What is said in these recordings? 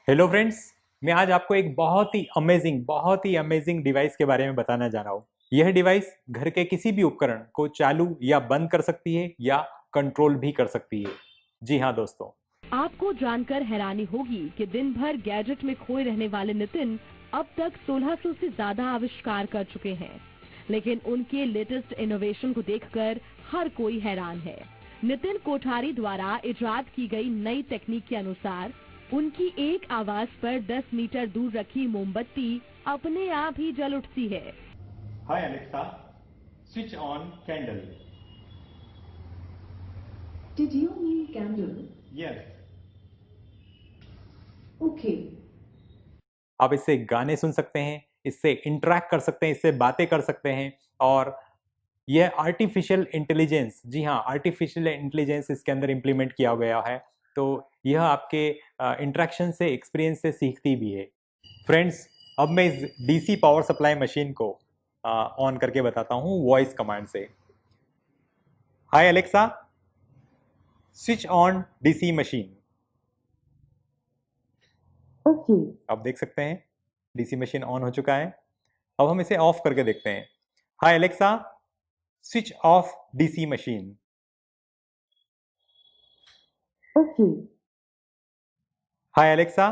Hello friends. मैं आज आपको एक बहुत ही अमेजिंग डिवाइस के बारे में बताना जा रहा हूँ। यह डिवाइस घर के किसी भी उपकरण को चालू या बंद कर सकती है या कंट्रोल भी कर सकती है। जी हाँ दोस्तों। आपको जानकर हैरानी होगी कि दिन भर गैजेट में खोए रहने वाले नितिन अब तक 1600 से ज्यादा आविष्कार कर चुके हैं, लेकिन उनके लेटेस्ट इनोवेशन को देखकर हर कोई हैरान है। नितिन कोठारी द्वारा इजाद की गई नई तकनीक के अनुसार उनकी एक आवाज पर 10 मीटर दूर रखी मोमबत्ती अपने आप ही जल उठती है। Hi Alexa, switch on candle. Did you mean candle? Yes. Okay. आप इससे गाने सुन सकते हैं, इससे इंटरेक्ट कर सकते हैं, इससे बातें कर सकते हैं। और यह आर्टिफिशियल इंटेलिजेंस, जी हाँ, आर्टिफिशियल इंटेलिजेंस इसके अंदर इम्प्लीमेंट किया गया है। तो यह आपके इंटरेक्शन से, एक्सपीरियंस से सीखती भी है। फ्रेंड्स, अब मैं इस डीसी पावर सप्लाई मशीन को ऑन करके बताता हूँ वॉइस कमांड से। Hi Alexa, switch on DC machine. Okay. आप देख सकते हैं डीसी मशीन ऑन हो चुका है। अब हम इसे ऑफ करके देखते हैं। Hi Alexa, switch off DC machine. Okay. Hi Alexa,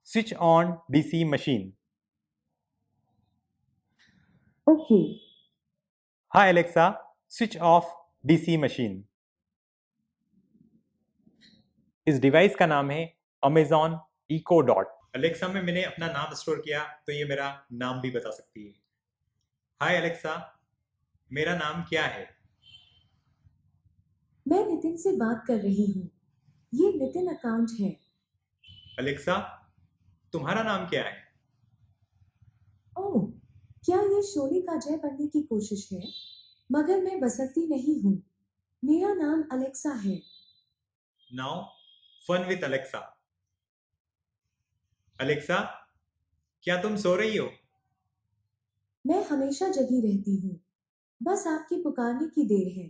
switch on DC machine. Okay. Hi Alexa, switch off DC machine. इस डिवाइस का नाम है अमेजॉन इको डॉट। अलेक्सा में मैंने अपना नाम स्टोर किया तो ये मेरा नाम भी बता सकती है। हाय अलेक्सा, मेरा नाम क्या है? मैं नितिन से बात कर रही हूँ। ये नितिन अकाउंट है। अलेक्सा, तुम्हारा नाम क्या है? ओह, क्या ये शोले का जय बनने की कोशिश है? मगर मैं बसंती नहीं हूँ। मेरा नाम अलेक्सा है। Now fun with Alexa. Alexa, क्या तुम सो रही हो? मैं हमेशा जगी रहती हूँ। बस आपके पुकारने की देर है।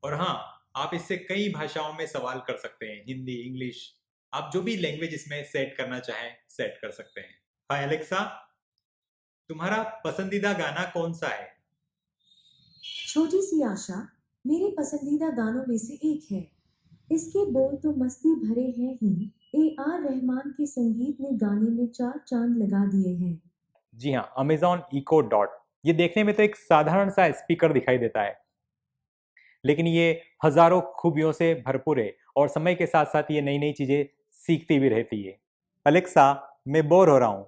और हाँ, आप इससे कई भाषाओं में सवाल कर सकते हैं, हिंदी, इंग्लिश, आप जो भी लैंग्वेज इसमें सेट करना चाहें सेट कर सकते हैं। हाय अलेक्सा, तुम्हारा पसंदीदा गाना कौन सा है? छोटी सी आशा मेरे पसंदीदा गानों में से एक है। इसके बोल तो मस्ती भरे हैं ही। AR रहमान के संगीत ने गाने में चार चांद लगा दिए हैं। जी हाँ, अमेजॉन इको डॉट। ये देखने में तो एक साधारण सा स्पीकर दिखाई देता है, लेकिन ये हजारों खूबियों से भरपूर है और समय के साथ साथ ये नई नई चीजें सीखती भी रहती है। अलेक्सा, मैं बोर हो रहा हूँ।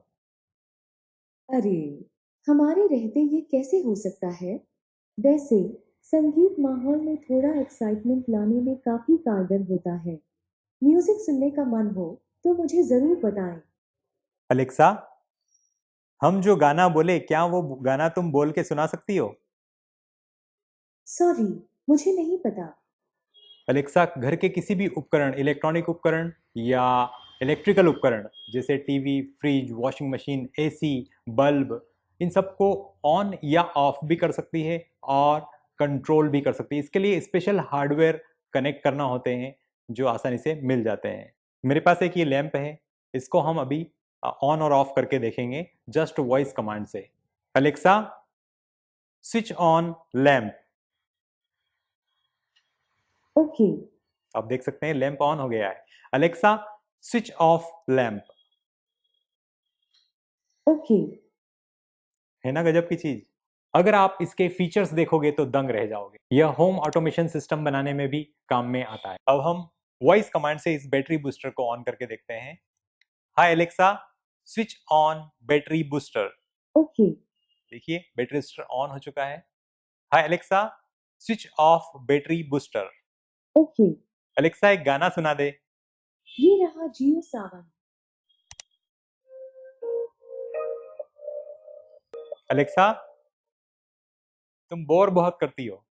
अरे, हमारे रहते ये कैसे हो सकता है? वैसे संगीत माहौल में थोड़ा एक्साइटमेंट लाने में काफी कारगर होता है। म्यूजिक सुनने का मन हो तो मुझे जरूर बताएं। अलेक्सा, हम जो गाना बोले, क्या वो गाना तुम बोल के सुना सकती हो? सॉरी, मुझे नहीं पता। अलेक्सा, घर के किसी भी उपकरण, इलेक्ट्रॉनिक उपकरण या इलेक्ट्रिकल उपकरण जैसे TV, fridge, washing machine, AC, bulb, इन सबको ऑन या ऑफ भी कर सकती है और कंट्रोल भी कर सकती है। इसके लिए स्पेशल हार्डवेयर कनेक्ट करना होते हैं जो आसानी से मिल जाते हैं। मेरे पास एक ये लैंप है, इसको हम अभी ऑन और ऑफ करके देखेंगे जस्ट वॉइस कमांड से। Alexa, switch on lamp. Okay. आप देख सकते हैं लैंप ऑन हो गया है। Alexa, switch of lamp. Okay. है ना गजब की चीज। अगर आप इसके फीचर्स देखोगे तो दंग रह जाओगे। यह होम ऑटोमेशन सिस्टम बनाने में भी काम में आता है। अब हम वॉइस कमांड से इस बैटरी बूस्टर को ऑन करके देखते हैं। Hi Alexa, switch on battery booster. Okay. देखिए बैटरी बूस्टर ऑन हो चुका है। Hi Alexa, switch off battery booster. Okay. Alexa, एक गाना सुना दे। ये रहा जियो सावन। अलेक्सा, तुम बोर बहुत करती हो।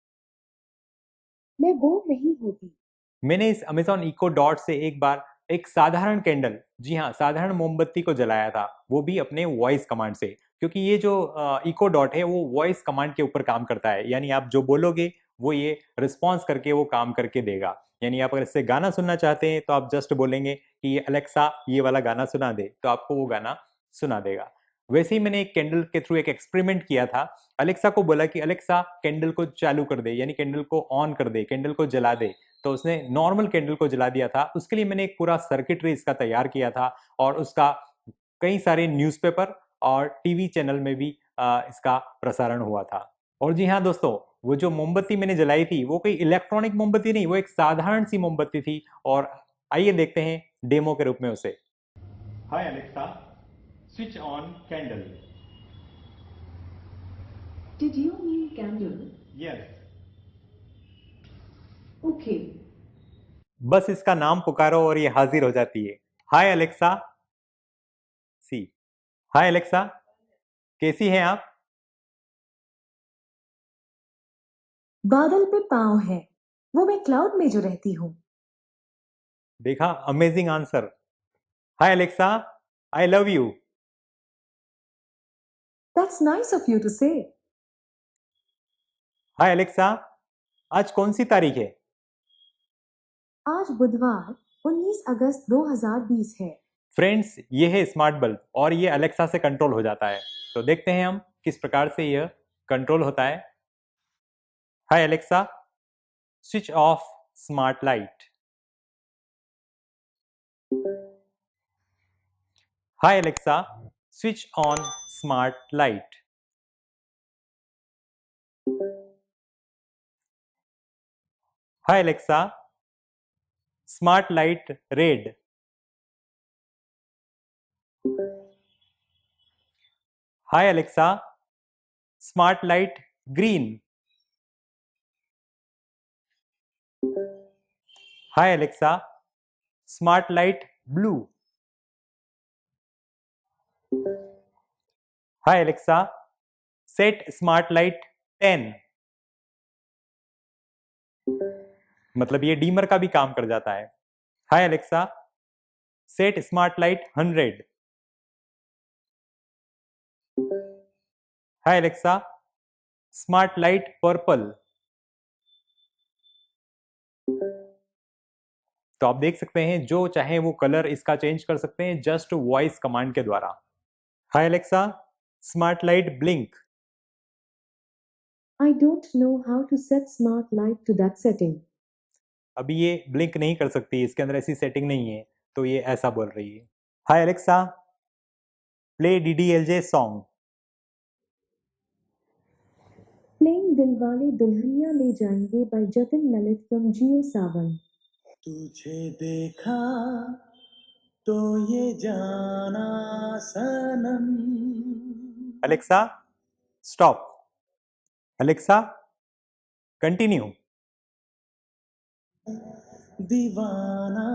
मैं बोर नहीं होती। मैंने इस अमेजॉन इको डॉट से एक बार एक साधारण कैंडल, जी हाँ, साधारण मोमबत्ती को जलाया था, वो भी अपने वॉइस कमांड से। क्योंकि ये जो इको डॉट है वो वॉइस कमांड के ऊपर काम करता है, यानी आप जो बोलोगे वो ये रिस्पॉन्स करके वो काम करके देगा। यानी आप अगर इससे गाना सुनना चाहते हैं तो आप जस्ट बोलेंगे कि ये अलेक्सा ये वाला गाना सुना दे, तो आपको वो गाना सुना देगा। वैसे ही मैंने एक कैंडल के थ्रू एक एक्सपेरिमेंट किया था। अलेक्सा को बोला कि अलेक्सा कैंडल को चालू कर दे, यानी कैंडल को ऑन कर दे, कैंडल को जला दे। तो उसने नॉर्मल कैंडल को जला दिया था। उसके लिए मैंने एक पूरा सर्किटरी इसका तैयार किया था और उसका कई सारे न्यूज़पेपर और टीवी चैनल में भी इसका प्रसारण हुआ था। और जी हाँ दोस्तों, वो जो मोमबत्ती मैंने जलाई थी वो कोई इलेक्ट्रॉनिक मोमबत्ती नहीं, वो एक साधारण सी मोमबत्ती थी। और आइए देखते हैं डेमो के रूप में उसे। Hi Alexa, switch on candle. Did you mean candle? Yes. Okay. बस इसका नाम पुकारो और ये हाजिर हो जाती है। हाय अलेक्सा सी। हाय अलेक्सा, कैसी हैं आप? बादल पे पाँव है, वो मैं क्लाउड में जो रहती हूँ। देखा, amazing answer. Hi Alexa, I love you. That's nice of you to say. Hi Alexa, आज कौन सी तारीख है? आज बुधवार 19 अगस्त 2020 है। फ्रेंड्स, ये है स्मार्ट बल्ब और ये अलेक्सा से कंट्रोल हो जाता है। तो देखते हैं हम किस प्रकार से यह कंट्रोल होता है। Hi Alexa, switch off smart light. Hi Alexa, switch on smart light. Hi Alexa, smart light red. Hi Alexa, smart light green. Hi Alexa, smart light blue. Hi Alexa, set smart light 10। मतलब ये डीमर का भी काम कर जाता है। Hi Alexa, set smart light 100। हाय Alexa, smart light purple. तो आप देख सकते हैं जो चाहे वो कलर इसका चेंज कर सकते हैं जस्ट वॉइस कमांड के द्वारा। Hi Alexa, smart light blink. I don't know how to set smart light to that setting. अभी ये ब्लिंक नहीं कर सकती, इसके अंदर ऐसी सेटिंग नहीं है, तो ये ऐसा बोल रही है। Hi Alexa, play DDLJ song. Playing Dilwale Dulhania Le Jayenge by Jatin Lalit from Jio Sawan. तुझे देखा तो ये जाना सनम। Alexa stop. Alexa continue. दीवाना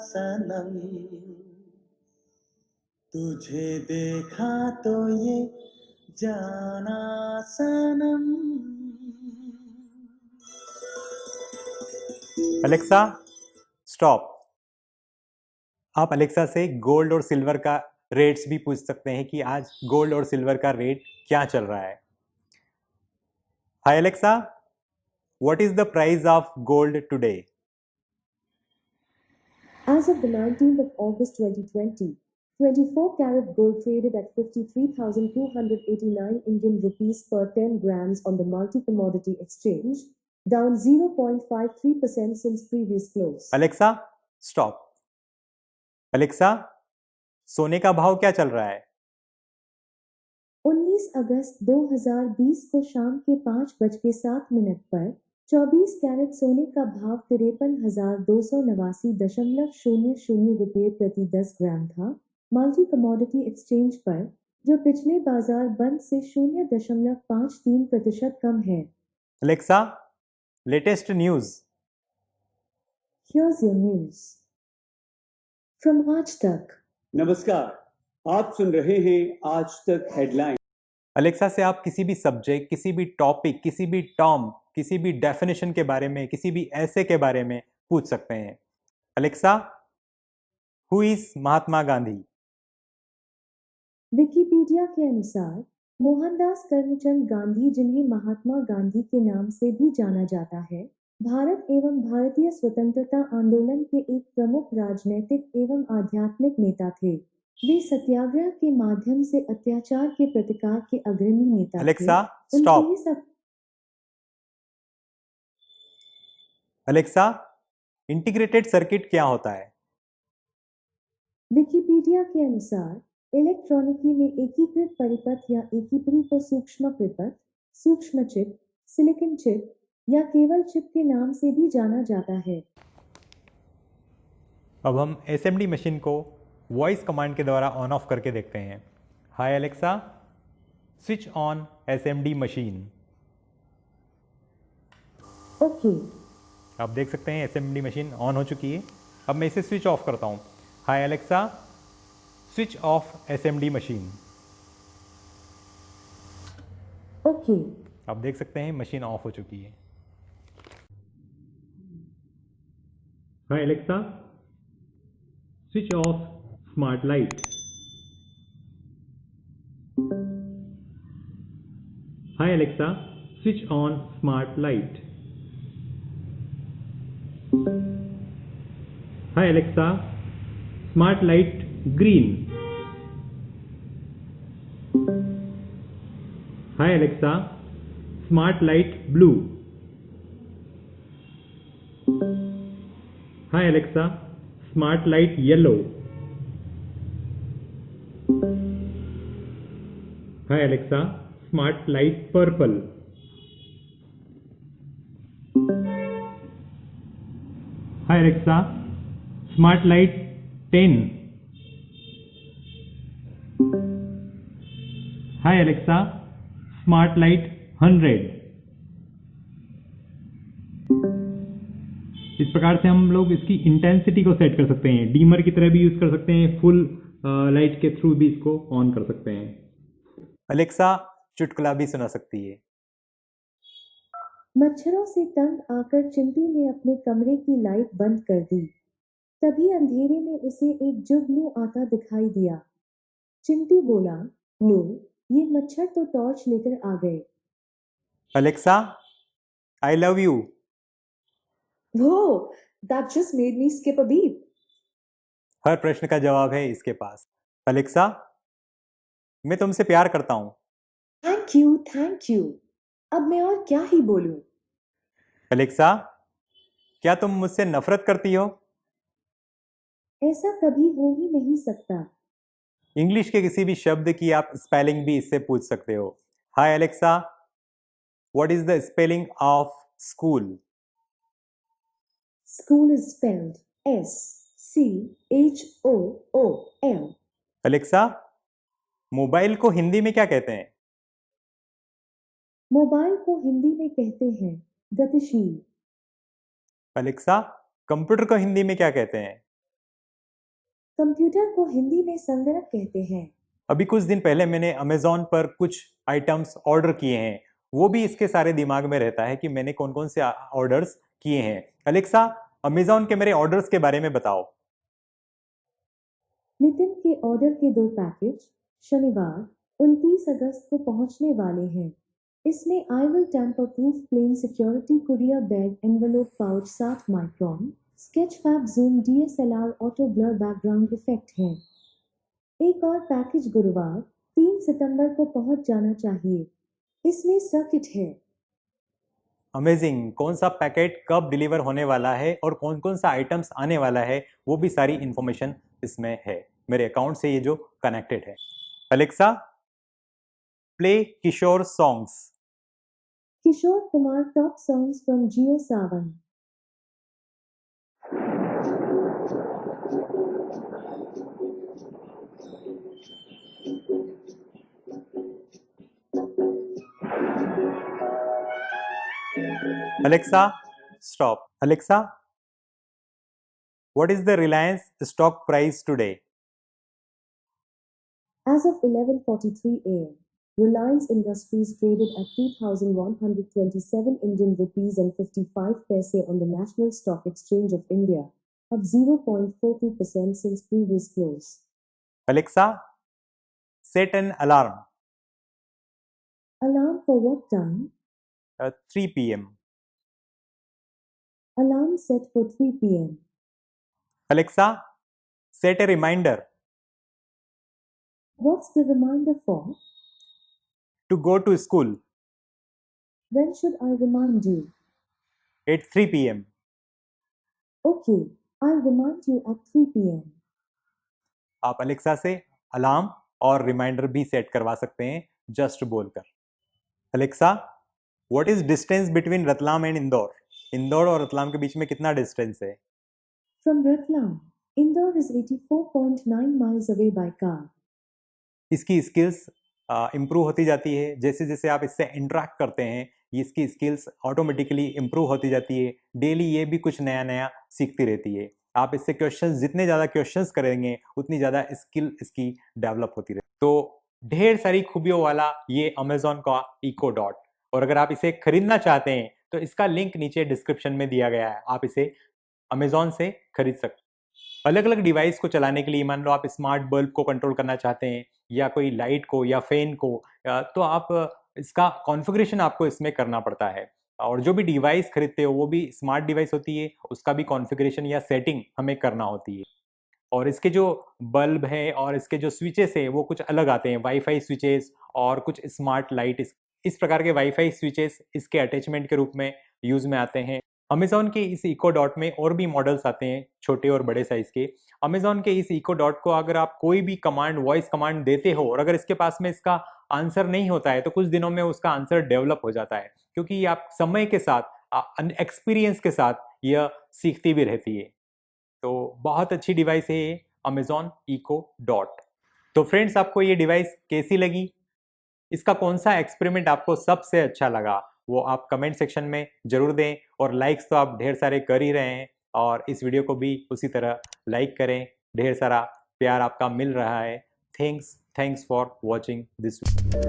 सनम, तुझे देखा तो ये जाना सनम। Alexa stop. आप अलेक्सा से गोल्ड और सिल्वर का रेट्स भी पूछ सकते हैं कि आज गोल्ड और सिल्वर का रेट क्या चल रहा है। Hi Alexa, what is the price of gold today? As of the 19th of August 2020, 24 carat gold traded at 53,289 Indian rupees per 10 grams on the multi-commodity exchange, down 0.53% since previous close. Alexa stop. Alexa, सोने का भाव क्या चल रहा है? 19 अगस्त 2020 को शाम के 5:07 पर 24 कैरेट सोने का भाव 53,289.00 रुपये प्रति 10 ग्राम था, मल्टी कमोडिटी एक्सचेंज पर, जो पिछले बाजार बंद से 0.53% कम है। Alexa latest news. Here's your news. From आज तक। नमस्कार, आप सुन रहे हैं आज तक हेडलाइन। अलेक्सा से आप किसी भी सब्जेक्ट, किसी भी टॉपिक, किसी भी टर्म, किसी भी डेफिनेशन के बारे में, किसी भी ऐसे के बारे में पूछ सकते हैं। Alexa, who is Mahatma Gandhi? Wikipedia के अनुसार मोहनदास करमचंद गांधी, जिन्हें महात्मा गांधी के नाम से भी जाना जाता है, भारत एवं भारतीय स्वतंत्रता आंदोलन के एक प्रमुख राजनैतिक एवं आध्यात्मिक नेता थे। वे सत्याग्रह के माध्यम से अत्याचार के प्रतिकार के अग्रणी नेता थे। अलेक्सा उनके स्टॉप। ही सब अलेक्सा, इंटीग्रेटेड सर्किट क्या होता है? विकिपीडिया के अनुसार इलेक्ट्रॉनिकी में एकीकृत परिपथ या एकीपरी को सूक्ष्म परिपथ, सूक्ष्म चिप, सिलिकॉन चिप या केवल चिप के नाम से भी जाना जाता है। अब हम एसएमडी मशीन को वॉइस कमांड के द्वारा ऑन ऑफ करके देखते हैं। Hi Alexa, switch on SMD machine. Okay, आप देख सकते हैं एसएमडी मशीन ऑन हो चुकी है। अब मैं इसे स्विच ऑफ करता हूँ। Hi Alexa, switch off SMD machine. Okay, आप देख सकते हैं मशीन ऑफ हो चुकी है। Hi Alexa, switch off smart light. Hi Alexa, switch on smart light. Hi Alexa, smart light green. Hi Alexa, smart light blue. Hi Alexa, smart light yellow. Hi Alexa, smart light purple. Hi Alexa, smart light 10। Hi Alexa, smart light 100। इस प्रकार से हम लोग इसकी intensity को set कर सकते हैं। डीमर की तरह भी यूज कर सकते हैं, फुल लाइट के थ्रू भी इसको ऑन कर सकते हैं। अलेक्सा चुटकुला भी सुना सकती है। मच्छरों से तंग आकर चिंटू ने अपने कमरे की लाइट बंद कर दी। तभी अंधेरे में उसे एक जुगनू आता दिखाई दिया। चिंटू बोला, लो, ये मच्छर तो टॉर्च लेकर आ गए। Alexa, I love you. Whoa, that just made me skip a beat. हर प्रश्न का जवाब है इसके पास। अलेक्सा, मैं तुमसे प्यार करता हूं। Thank you, thank you. अब मैं और क्या ही बोलूं? अलेक्सा, क्या तुम मुझसे नफरत करती हो? ऐसा कभी हो ही नहीं सकता। इंग्लिश के किसी भी शब्द की आप स्पेलिंग भी इससे पूछ सकते हो। Hi Alexa, what is the spelling of school? School is spelled SCHOOL. Alexa, mobile को हिंदी में क्या कहते हैं? मोबाइल को हिंदी में कहते हैं गतिशील। अलेक्सा, कंप्यूटर को हिंदी में क्या कहते हैं? कंप्यूटर को हिंदी में संगणक कहते हैं। अभी कुछ दिन पहले मैंने अमेजोन पर कुछ आइटम्स ऑर्डर किए हैं। वो भी इसके सारे दिमाग में रहता है कि मैंने कौन कौन से ऑर्डर्स किए हैं। अलेक्सा, अमेजोन के मेरे ऑर्डर्स के बारे में बताओ। नितिन के ऑर्डर के 2 पैकेज शनिवार 29 अगस्त को पहुंचने वाले हैं। इसमें I will tamper proof plain security courier bag envelope pouch 60 micron Sketchfab zoom DSLR auto blur background effect है। एक और पैकेज गुरुवार 3 सितंबर को पहुंच जाना चाहिए। इसमें सर्किट है। अमेजिंग। कौन सा पैकेट कब डिलीवर होने वाला है और कौन कौन सा आइटम्स आने वाला है, वो भी सारी इंफॉर्मेशन इसमें है। मेरे अकाउंट से ये जो कनेक्टेड है। Alexa, play Kishore songs. Kishore Kumar top songs from Jio Saavn. Alexa, stop. Alexa, what is the Reliance stock price today? As of 11:43 a.m., Reliance Industries traded at 2,127 Indian rupees and 55 paise on the National Stock Exchange of India, up 0.42% since previous close. Alexa, set an alarm. Alarm for what time? 3 p.m. Alarm set for 3 p.m. Alexa, set a reminder What's the reminder for? to go to school When should I remind you? at 3 p.m. Okay, I'll remind you at 3 p.m. आप Alexa से alarm और reminder भी set करवा सकते हैं just बोलकर। Alexa, what is distance between Ratlam and Indore? Indore और रतलाम के बीच में कितना डिस्टेंस है? From Ratlam, Indore is 84.9 miles away by car. इसकी स्किल्स इम्प्रूव होती जाती है जैसे जैसे आप इससे इंटरेक्ट करते हैं, ये इसकी स्किल्स ऑटोमेटिकली इम्प्रूव होती जाती है। डेली ये भी कुछ नया नया सीखती रहती है। आप इससे क्वेश्चंस, जितने ज़्यादा क्वेश्चंस करेंगे उतनी ज़्यादा स्किल इसकी डेवलप होती रहेगी। तो ढेर सारी खूबियों वाला ये अमेजोन का इको डॉट, और अगर आप इसे खरीदना चाहते हैं तो इसका लिंक नीचे डिस्क्रिप्शन में दिया गया है, आप इसे अमेजोन से खरीद सकते हैं। अलग अलग डिवाइस को चलाने के लिए, मान लो आप स्मार्ट बल्ब को कंट्रोल करना चाहते हैं या कोई लाइट को या फैन को, तो आप इसका कॉन्फ़िगरेशन आपको इसमें करना पड़ता है। और जो भी डिवाइस खरीदते हो वो भी स्मार्ट डिवाइस होती है, उसका भी कॉन्फ़िगरेशन या सेटिंग हमें करना होती है। और इसके जो बल्ब है और इसके जो स्विचेस है वो कुछ अलग आते हैं, वाईफाई स्विचेस और कुछ स्मार्ट लाइट, इस प्रकार के वाईफाई स्विचेस इसके अटैचमेंट के रूप में यूज़ में आते हैं। अमेजोन के इस इको डॉट में और भी मॉडल्स आते हैं, छोटे और बड़े साइज के। अमेजोन के इस इको डॉट को अगर आप कोई भी कमांड, वॉइस कमांड देते हो और अगर इसके पास में इसका आंसर नहीं होता है तो कुछ दिनों में उसका आंसर डेवलप हो जाता है, क्योंकि ये आप समय के साथ, एक्सपीरियंस के साथ यह सीखती भी रहती है। तो बहुत अच्छी डिवाइस है ये अमेजोन इको डॉट। तो फ्रेंड्स, आपको ये डिवाइस कैसी लगी? इसका कौन सा एक्सपेरिमेंट आपको सबसे अच्छा लगा वो आप कमेंट सेक्शन में जरूर दें। और लाइक्स तो आप ढेर सारे कर ही रहे हैं, और इस वीडियो को भी उसी तरह लाइक करें। ढेर सारा प्यार आपका मिल रहा है। Thanks for watching this video.